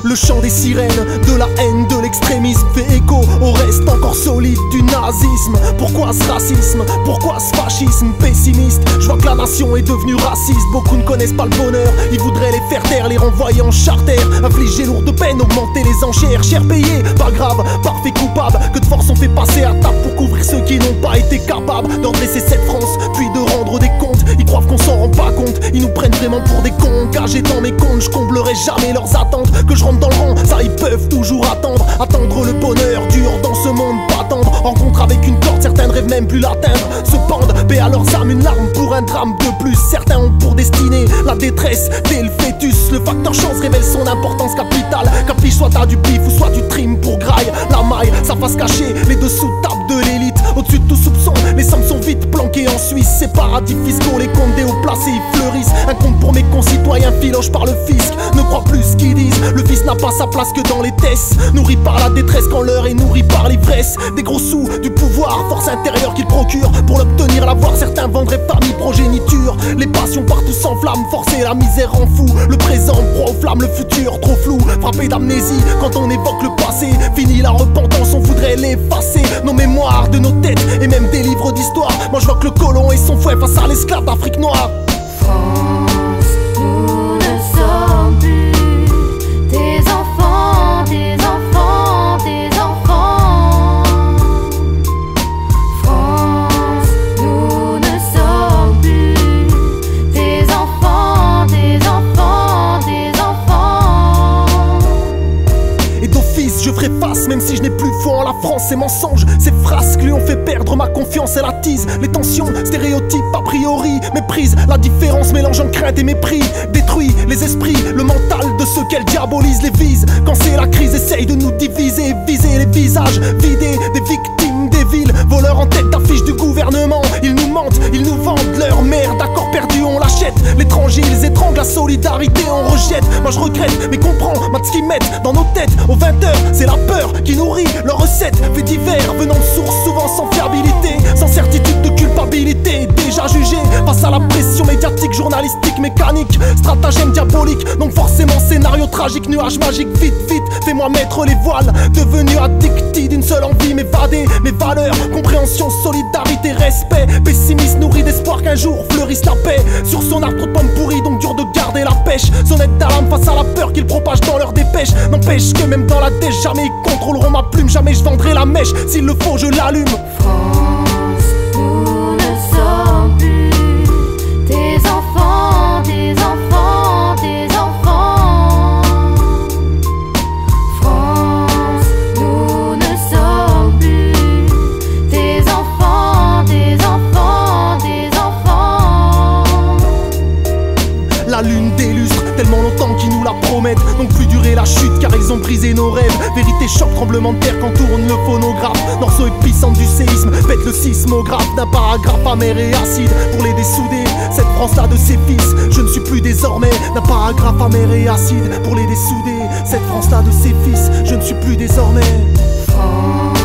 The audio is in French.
Le chant des sirènes, de la haine, de l'extrémisme fait écho au reste encore solide du nazisme. Pourquoi ce racisme? Pourquoi ce fascisme pessimiste? Je vois que la nation est devenue raciste. Beaucoup ne connaissent pas le bonheur, ils voudraient les faire taire, les renvoyer en charter, infliger lourde peine, augmenter les enchères. Cher payé, pas grave, parfait coupable. Que de force on fait passer à table pour couvrir ceux qui n'ont pas été capables d'endresser cette France, puis de rendre des comptes. Ils croient qu'on s'en rend pas compte, ils nous prennent vraiment pour des cons. Cagés dans mes comptes, je comblerai jamais leurs attentes. Que je rentre dans le rang, ça ils peuvent toujours attendre. Attendre le bonheur dur dans ce monde, pas attendre. Rencontre avec une corde, certains ne rêvent même plus l'atteindre. Se pendent, paix à leurs âmes, une larme pour un drame de plus. Certains ont pour destinée la détresse dès le fœtus. Le facteur chance révèle son importance capitale. Capiche, soit t'as du pif ou soit tu trimes pour graille. La maille, sa face cachée, les dessous de table de l'élite. Au-dessus de tout soupçon, les sommes sont vite planquées en Suisse. Ces paradis fiscaux, les comptes des hauts placés, ils fleurissent. Un compte pour mes concitoyens, filoche par le fisc. Ne crois plus ce qu'ils disent, le fils n'a pas sa place que dans les tests. Nourri par la détresse quand l'heure est nourrie par l'ivresse. Des gros sous, du pouvoir, force intérieure qu'ils procurent. Pour l'obtenir, l'avoir, certains vendraient famille, progéniture. Les passions partout s'enflamment, forcer la misère en fou. Le présent proflamme, le futur trop flou. Frappé d'amnésie quand on évoque le passé. Fini la repentance, on voudrait l'effacer. Nos mémoires de nos têtes et même des livres d'histoire. Moi je vois que le colon et son fouet face à l'esclave d'Afrique noire. France, nous ne sommes plus tes enfants, tes enfants, tes enfants. France, nous ne sommes plus tes enfants, tes enfants, tes enfants. Et d'office je ferai face, même si je n'ai plus foi en la France. Ces mensonges, ces frasques lui ont fait perdre ma confiance. Elle attise les tensions, stéréotypes a priori. Méprise la différence, mélangeant crainte et mépris. Détruit les esprits, le mental de ceux qu'elle diabolise. Les vise, quand c'est la crise, essaye de nous diviser. Viser les visages, vider des victimes des villes. Voleurs en tête d'affiche du gouvernement. Ils nous mentent, ils nous vendent leur merde. D'accord perdu, on l'achète. L'étranger, ils étranglent, la solidarité, on rejette. Moi je regrette, mais comprends, mat ce qu'ils mettent dans nos têtes. Aux 20h, c'est la peur qui nourrit leurs recettes. Faits divers, venant de sources souvent sans fiabilité, sans certitude de culpabilité. Déjà jugé face à la pression médiatique, journalistique, mécanique. Stratagème diabolique, donc forcément scénario tragique. Nuage magique, vite, vite, fais-moi mettre les voiles. Devenu addicté d'une seule envie, m'évader. Mes valeurs, compréhension, solidarité, respect. Pessimiste nourri d'espoir qu'un jour fleurisse la paix. Sur son arbre trop de pommes pourries, donc dur de garder la pêche. Sonnette d'alarme face à la peur qu'ils propagent dans leurs dépêches. N'empêche que même dans la dèche, jamais ils contrôleront ma plume. Jamais je vendrai la mèche, s'il le faut je l'allume. France, nous ne sommes plus tes enfants, tes enfants, tes enfants. France, nous ne sommes plus tes enfants, tes enfants, tes enfants. La lune délustre tellement longtemps qu'ils nous la promettent. Donc plus durer la chute car ils ont brisé nos rêves. Vérité choc, tremblement de terre quand tourne le phonographe. Morceau épicentre du séisme, pète le sismographe. D'un paragraphe amer et acide pour les dessouder. Cette France-là de ses fils, je ne suis plus désormais. D'un paragraphe amer et acide pour les dessouder. Cette France-là de ses fils, je ne suis plus désormais. France,